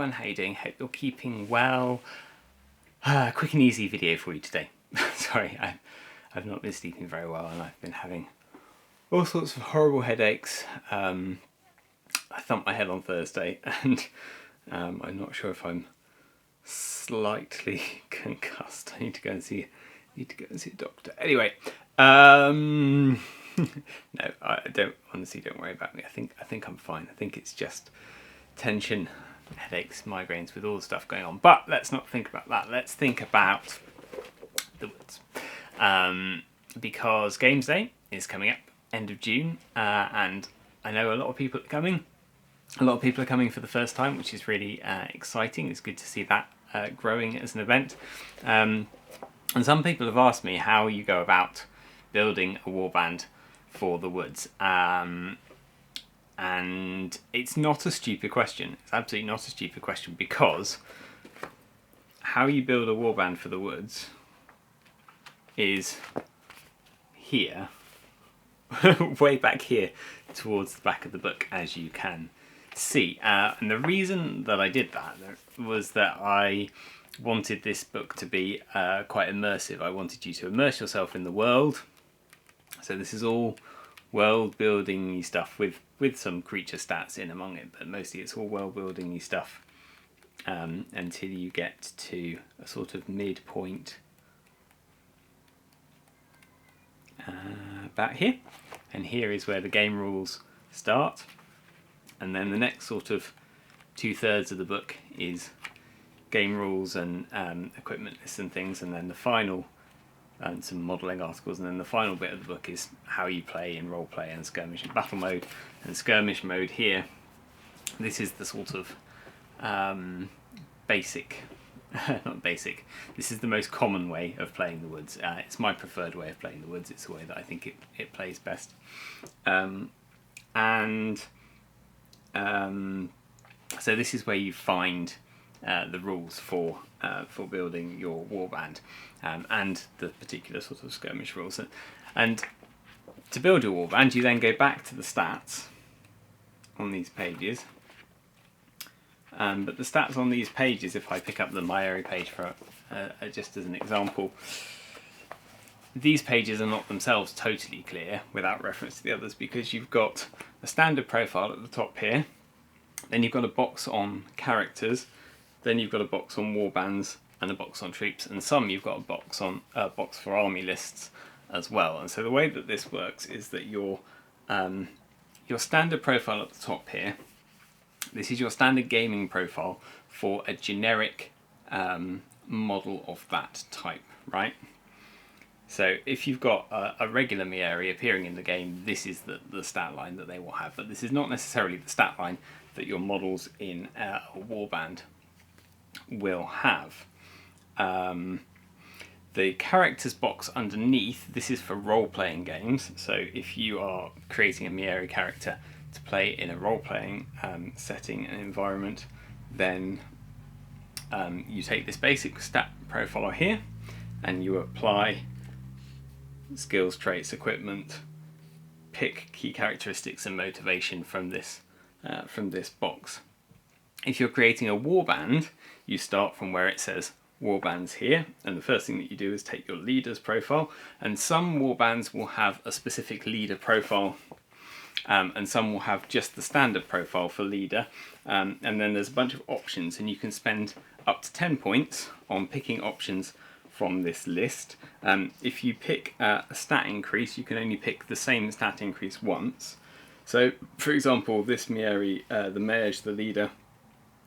everyone, how you doing? Hope you're keeping well. Quick and easy video for you today. Sorry, I've not been sleeping very well and I've been having all sorts of horrible headaches. I thumped my head on Thursday and I'm not sure if I'm slightly concussed. I need to go and see a doctor. Anyway, no, don't worry about me. I think I'm fine. I think it's just tension, headaches, migraines with all the stuff going on. But let's not think about that. Let's think about the woods. Because Games Day is coming up, end of June, and I know a lot of people are coming. A lot of people are coming for the first time, which is really exciting. It's good to see that growing as an event. And some people have asked me how you go about building a warband for the woods. And it's not a stupid question. It's absolutely not a stupid question, because how you build a warband for the woods is here, way back here towards the back of the book, as you can see. And the reason that I did that was that I wanted this book to be quite immersive. I wanted you to immerse yourself in the world. So this is all world building stuff with some creature stats in among it, but mostly it's all world building stuff until you get to a sort of midpoint about here, and here is where the game rules start, and then the next sort of 2/3 of the book is game rules and equipment lists and things, and then the final and some modelling articles, and then the final bit of the book is how you play in role play and skirmish and battle mode. And skirmish mode here, this is the sort of basic, not basic, this is the most common way of playing the woods. It's my preferred way of playing the woods. It's the way that I think it plays best. So this is where you find the rules for building your warband, and the particular sort of skirmish rules. And to build your warband, you then go back to the stats on these pages. But the stats on these pages, if I pick up the My Area page for just as an example, these pages are not themselves totally clear without reference to the others, because you've got a standard profile at the top here, then you've got a box on characters, then you've got a box on warbands and a box on troops, and some you've got a box for army lists as well. And so the way that this works is that your standard profile at the top here, this is your standard gaming profile for a generic model of that type, right? So if you've got a regular Mieri appearing in the game, this is the stat line that they will have, but this is not necessarily the stat line that your models in a warband will have. The characters box underneath, this is for role-playing games. So if you are creating a Mieri character to play in a role-playing setting and environment, then you take this basic stat profile here and you apply skills, traits, equipment, pick key characteristics and motivation from this box. If you're creating a warband, you start from where it says warbands here, and the first thing that you do is take your leader's profile, and some warbands will have a specific leader profile, and some will have just the standard profile for leader, and then there's a bunch of options, and you can spend up to 10 points on picking options from this list. If you pick a stat increase, you can only pick the same stat increase once. So for example, this Mieri, the mage, the leader,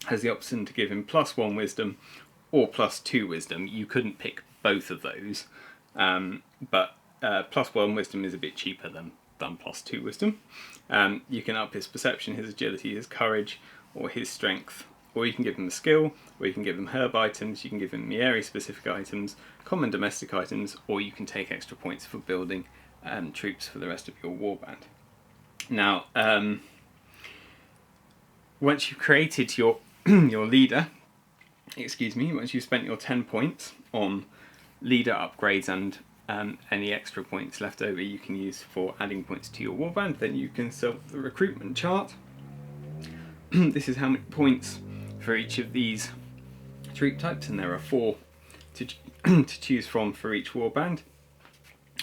has the option to give him +1 wisdom or +2 wisdom. You couldn't pick both of those, but +1 wisdom is a bit cheaper than +2 wisdom. You can up his perception, his agility, his courage, or his strength, or you can give him a skill, or you can give him herb items, you can give him Mieri specific items, common domestic items, or you can take extra points for building troops for the rest of your warband. Now, once you've created your your leader, once you've spent your 10 points on leader upgrades and any extra points left over you can use for adding points to your warband, then you can set up the recruitment chart. This is how many points for each of these troop types, and there are 4 to choose from for each warband.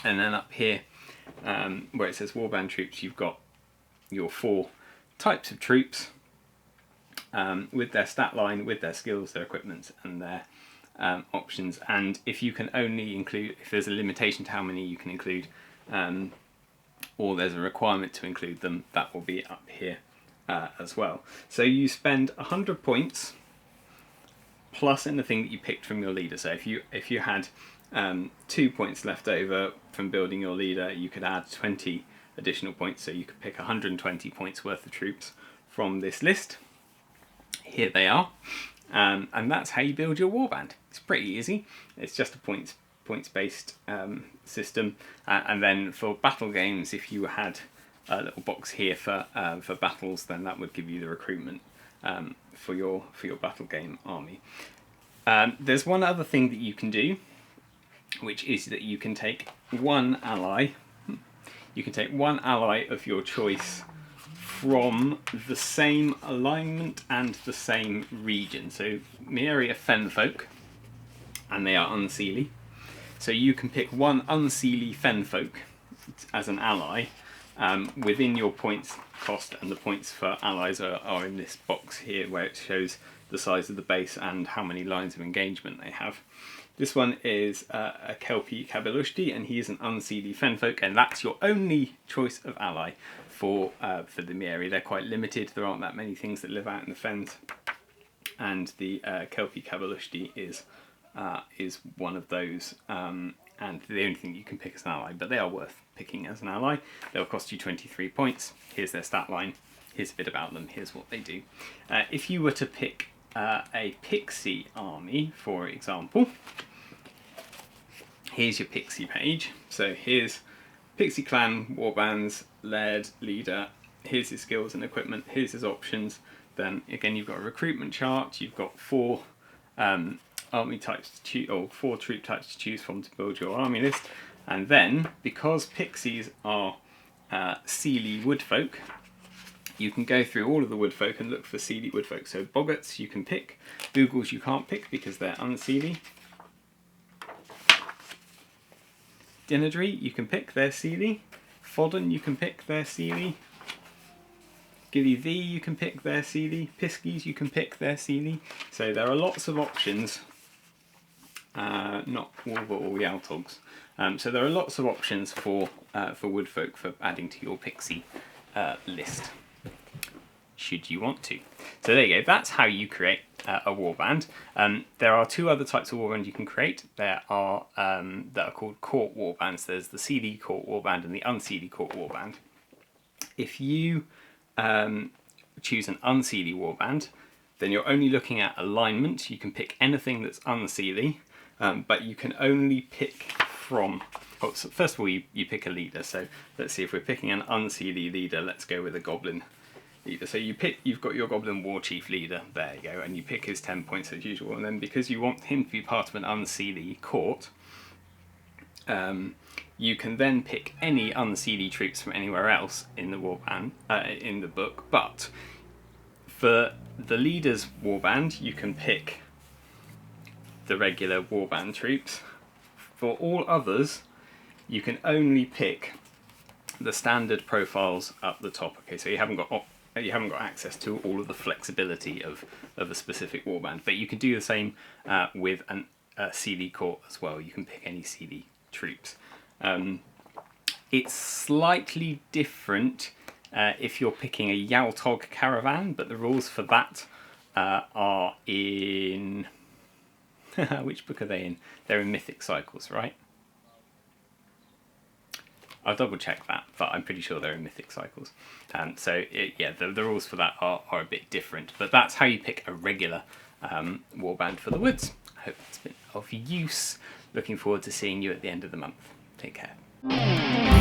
And then up here, where it says warband troops, you've got your 4 types of troops with their stat line, with their skills, their equipment, and their options. And if you can only include, if there's a limitation to how many you can include, or there's a requirement to include them, that will be up here as well. So you spend 100 points plus anything that you picked from your leader. So if you had 2 points left over from building your leader, you could add 20 additional points, so you could pick 120 points worth of troops from this list. Here they are, and that's how you build your warband. It's pretty easy. It's just a points-based system, and then for battle games, if you had a little box here for battles, then that would give you the recruitment for your battle game army. There's one other thing that you can do, which is that you can take one ally. You can take one ally of your choice from the same alignment and the same region. So Mieri are Fenfolk, and they are unseelie. So you can pick one unseelie Fenfolk as an ally within your points cost, and the points for allies are in this box here where it shows the size of the base and how many lines of engagement they have. This one is a Kelpie Kabelushti, and he is an unseelie Fenfolk, and that's your only choice of ally for the Mieri. They're quite limited. There aren't that many things that live out in the fens, and the Kelpie Kabelushti is one of those, and the only thing you can pick as an ally, but they are worth picking as an ally. They'll cost you 23 points. Here's their stat line. Here's a bit about them. Here's what they do. If you were to pick a pixie army, for example, here's your pixie page. So here's Pixie Clan, warbands, laird, leader. Here's his skills and equipment. Here's his options. Then again, you've got a recruitment chart. You've got 4 army types to choose, or 4 troop types to choose from to build your army list. And then, because pixies are seelie woodfolk, you can go through all of the woodfolk and look for seelie woodfolk. So boggarts you can pick, boogles you can't pick because they're unseelie. Dinadri you can pick, they're seelie. Fodden you can pick, they're seelie. Gilly V you can pick, they're seelie. Piskies you can pick, they're seelie. So there are lots of options. Not Wolver or Yaltogs. So there are lots of options for woodfolk for adding to your pixie list, should you want to. So there you go, that's how you create a warband. There are 2 other types of warband you can create. There are that are called court warbands. There's the seelie court warband and the unseelie court warband. If you choose an unseelie warband, then you're only looking at alignment. You can pick anything that's unseelie, but you can only pick from... Oh, so first of all, you pick a leader. So let's see, if we're picking an unseelie leader, let's go with a goblin leader. So you've got your goblin war chief leader, there you go, and you pick his 10 points as usual. And then because you want him to be part of an unseelie court, you can then pick any unseelie troops from anywhere else in the warband, in the book. But for the leader's warband, you can pick the regular warband troops. For all others, you can only pick the standard profiles up the top. Okay, so you haven't got access to all of the flexibility of a specific warband, but you can do the same with a seelie court as well. You can pick any seelie troops. It's slightly different if you're picking a Yaltog caravan, but the rules for that are in... Which book are they in? They're in Mythic Cycles, right? I'll double check that, but I'm pretty sure they're in Mythic Cycles. Yeah, the rules for that are a bit different, but that's how you pick a regular warband for the woods. I hope it's been of use. Looking forward to seeing you at the end of the month. Take care.